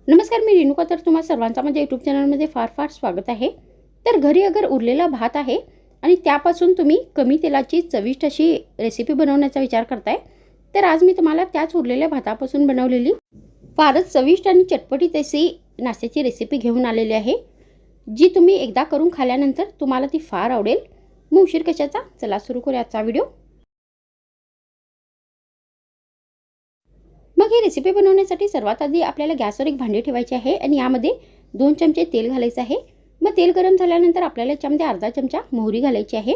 नमस्कार, मी रेणुका. तर तुम्हा सर्वांचा माझ्या यूट्यूब चॅनलमध्ये फार फार स्वागत आहे. तर घरी अगर उरलेला भात आहे आणि त्यापासून तुम्ही कमी तेलाची चविष्ट अशी रेसिपी बनवण्याचा विचार करताय, तर आज मी तुम्हाला त्याच उरलेल्या भातापासून बनवलेली फारच चविष्ट आणि चटपटीत अशी नाश्त्याची रेसिपी घेऊन आलेली आहे, जी तुम्ही एकदा करून खाल्यानंतर तुम्हाला ती फार आवडेल. मग उशीर कशाचा, चला सुरू करूया आजचा व्हिडिओ. मग ही रेसिपी बनवण्यासाठी सर्वात आधी आपल्याला गॅसवर एक भांडे ठेवायचे आहे आणि यामध्ये 2 चमचे तेल घालायचे आहे. मग तेल गरम झाल्यानंतर आपल्याला याच्यामध्ये अर्धा चमचा मोहरी घालायची आहे.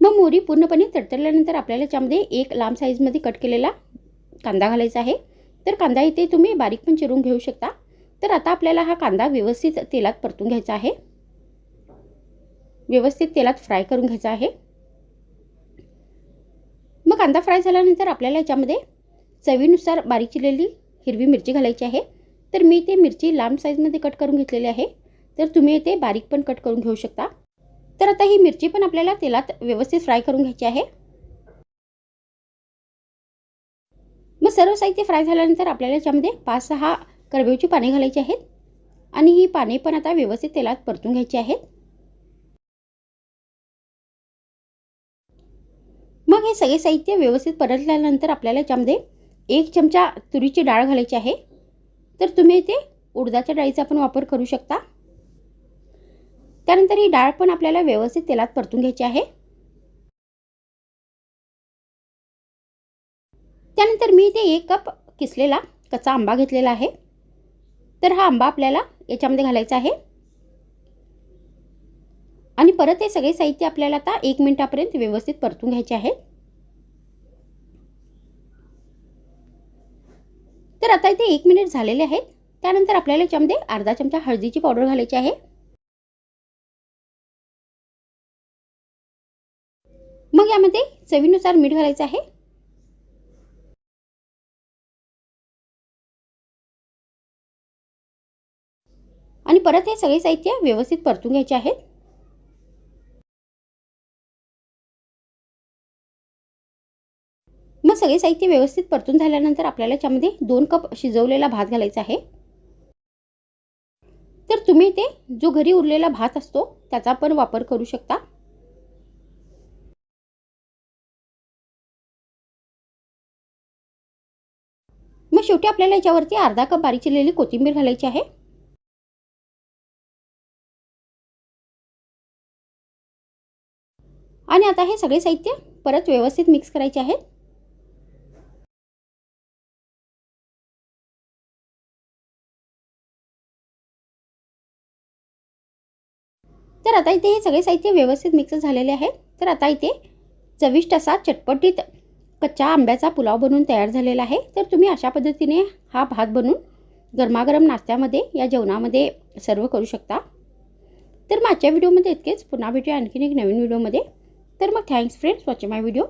मग मोहरी पूर्णपणे तडतडल्यानंतर आपल्याला याच्यामध्ये एक लांब साईजमध्ये कट केलेला कांदा घालायचा आहे. तर कांदा इथे तुम्ही बारीक पण चिरून घेऊ शकता. तर आता आपल्याला हा कांदा व्यवस्थित तेलात परतून घ्यायचा आहे, व्यवस्थित तेलात फ्राय करून घ्यायचा आहे. मग कांदा फ्राय झाल्यानंतर आपल्याला याच्यामध्ये चवीनुसार बारीक चिरलेली हिरवी मिरची घालायची आहे. तर मी ते मिरची लांब साईजमध्ये कट करून घेतलेली आहे. तर तुम्ही ते बारीक पण कट करून घेऊ शकता. तर आता ही मिरची पण आपल्याला तेलात व्यवस्थित फ्राय करून घ्यायची आहे. मग सर्व साहित्य फ्राय झाल्यानंतर आपल्याला याच्यामध्ये 5-6 करडईची पाने घालायची आहेत आणि ही पाने पण आता व्यवस्थित तेलात परतून घ्यायची आहेत. मग हे सगळे साहित्य व्यवस्थित परतल्यानंतर आपल्याला याच्यामध्ये 1 चमचा तुरीची डाळ घालायची आहे. तर तुम्ही इथे उडदाच्या डाळीचा पण वापर करू शकता. त्यानंतर ही डाळ पण आपल्याला व्यवस्थित तेलात परतून घ्यायची आहे. त्यानंतर मी इथे 1 कप किसलेला कच्चा आंबा घेतलेला आहे. तर हा आंबा आपल्याला याच्यामध्ये घालायचा आहे आणि परत हे सगळे साहित्य आपल्याला आता 1 मिनिटापर्यंत व्यवस्थित परतून घ्यायचे आहे. तर आता इथे 1 मिनिट झालेले आहेत. त्यानंतर आपल्याला याच्यामध्ये अर्धा चमचा हळदीची पावडर घालायची आहे. मग यामध्ये चवीनुसार मीठ घालायचं आहे. आणि परत हे सगळे साहित्य व्यवस्थित परतून घ्यायचे आहेत. मग सगळे साहित्य व्यवस्थित परतून झाल्यानंतर आपल्याला याच्यामध्ये 2 कप शिजवलेला भात घालायचा आहे. तर तुम्ही ते जो घरी उरलेला भात असतो त्याचा पण वापर करू शकता. मग शेवटी आपल्याला याच्यावरती अर्धा कप बारीक चिरलेली कोथिंबीर घालायची आहे. आणि आता हे सगळे साहित्य परत व्यवस्थित मिक्स करायचे आहेत. तर आता इथे हे सगळे साहित्य व्यवस्थित मिक्स झालेले आहेत. तर आता इथे चविष्ट असा चटपटीत कच्च्या आंब्याचा पुलाव बनवून तयार झालेला आहे. तर तुम्ही अशा पद्धतीने हा भात बनवून गरमागरम नाश्त्यामध्ये या जेवणामध्ये सर्व करू शकता. तर माझ्या व्हिडिओमध्ये इतकेच. पुन्हा भेटूया आणखीन एक नवीन व्हिडिओमध्ये. तर मग थँक्स फ्रेंड्स वॉचिंग माय व्हिडिओ.